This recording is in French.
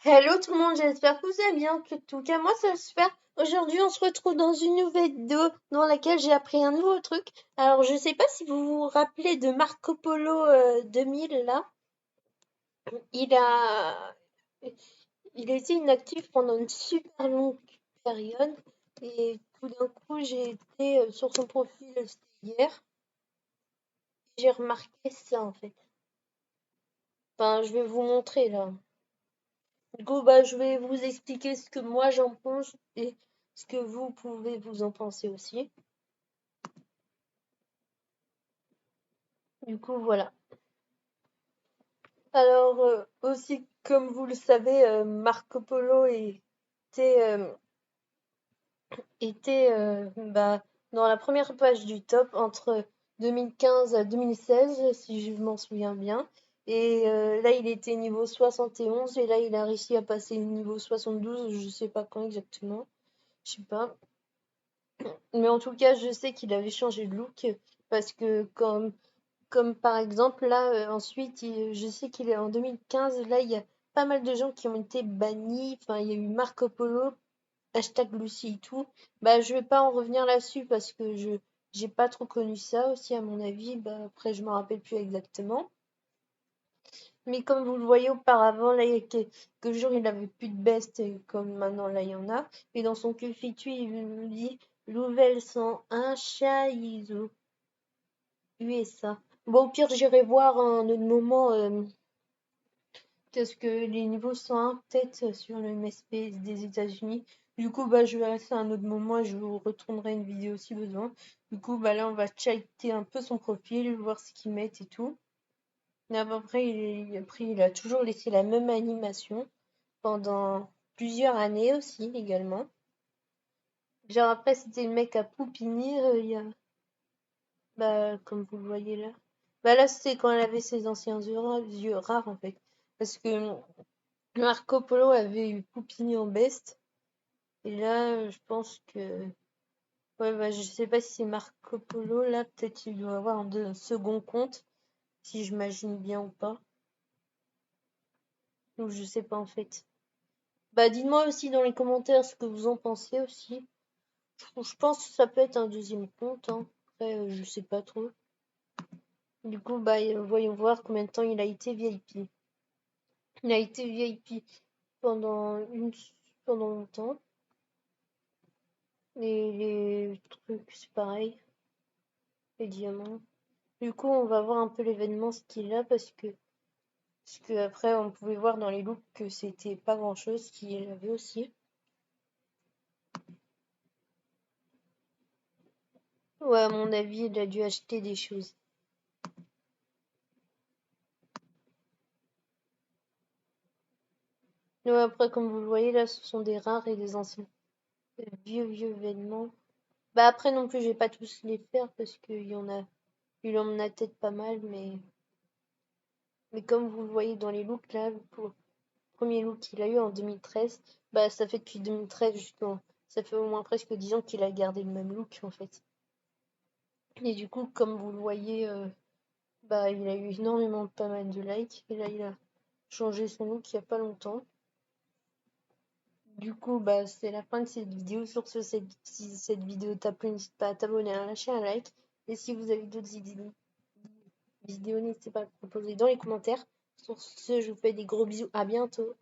Hello tout le monde, j'espère que vous allez bien. En tout cas, moi ça va super. Aujourd'hui, on se retrouve dans une nouvelle vidéo dans laquelle j'ai appris un nouveau truc. Alors, je sais pas si vous vous rappelez de Marco Polo 2000 là. Il a, il a été inactif pendant une super longue période et tout d'un coup, j'ai été sur son profil c'était hier. J'ai remarqué ça en fait. Enfin, je vais vous montrer là. Du coup, bah, je vais vous expliquer ce que moi j'en pense et ce que vous pouvez vous en penser aussi. Du coup, voilà. Alors, aussi, comme vous le savez, Marco Polo était, bah, dans la première page du top entre 2015 à 2016, si je m'en souviens bien. Et là, il était niveau 71 et là, il a réussi à passer niveau 72, je sais pas quand exactement, je sais pas. Mais en tout cas, je sais qu'il avait changé de look parce que comme par exemple là ensuite je sais qu'il est en 2015 là il y a pas mal de gens qui ont été bannis. Enfin, il y a eu Marco Polo, hashtag Lucie et tout. Bah je vais pas en revenir là-dessus parce que je j'ai pas trop connu ça aussi à mon avis. Bah après je me rappelle plus exactement. Mais comme vous le voyez auparavant, là, il y a quelques jours, il avait plus de best, et comme maintenant, là, il y en a. Et dans son QFITU, il nous dit Louvel 101 Chaizo USA. Bon, au pire, j'irai voir un autre moment, parce que les niveaux 101, peut-être, sur le MSP des États-Unis. Du coup, bah, je verrai ça à un autre moment et je vous retournerai une vidéo si besoin. Du coup, bah, là, on va checker un peu son profil, voir ce qu'il met et tout. Mais après, il a toujours laissé la même animation pendant plusieurs années aussi, également. Genre, après, c'était le mec à Poupini, bah, comme vous le voyez là. Bah, là, c'est quand elle avait ses anciens yeux rares, en fait. Parce que Marco Polo avait eu Poupini en best. Et là, je pense que. Ouais, bah, je sais pas si c'est Marco Polo, là, peut-être qu'il doit avoir un second compte, si j'imagine bien ou pas. Ou je sais pas, en fait. Bah, dites-moi aussi dans les commentaires ce que vous en pensez aussi. Je pense que ça peut être un deuxième compte, hein. Après, je sais pas trop. Du coup, bah, voyons voir combien de temps il a été VIP. Il a été VIP pendant pendant longtemps. Et les trucs, c'est pareil. Les diamants. Du coup, on va voir un peu l'événement, ce qu'il a, parce que après, on pouvait voir dans les looks que c'était pas grand chose qu'il avait aussi. Ouais, à mon avis, il a dû acheter des choses. Ouais, après, comme vous le voyez, là, ce sont des rares et des anciens. Vieux événements. Bah après non plus, je vais pas tous les faire parce il en a peut-être pas mal, mais comme vous le voyez dans les looks là, pour le premier look qu'il a eu en 2013, bah ça fait depuis 2013 justement, ça fait au moins presque 10 ans qu'il a gardé le même look en fait. Et du coup, comme vous le voyez, bah il a eu énormément pas mal de likes et là il a changé son look il y a pas longtemps. Du coup, bah c'est la fin de cette vidéo. Sur ce, si cette vidéo t'a plu, n'hésite pas à t'abonner, à lâcher un like. Et si vous avez d'autres idées, n'hésitez pas à proposer dans les commentaires. Sur ce, je vous fais des gros bisous. À bientôt.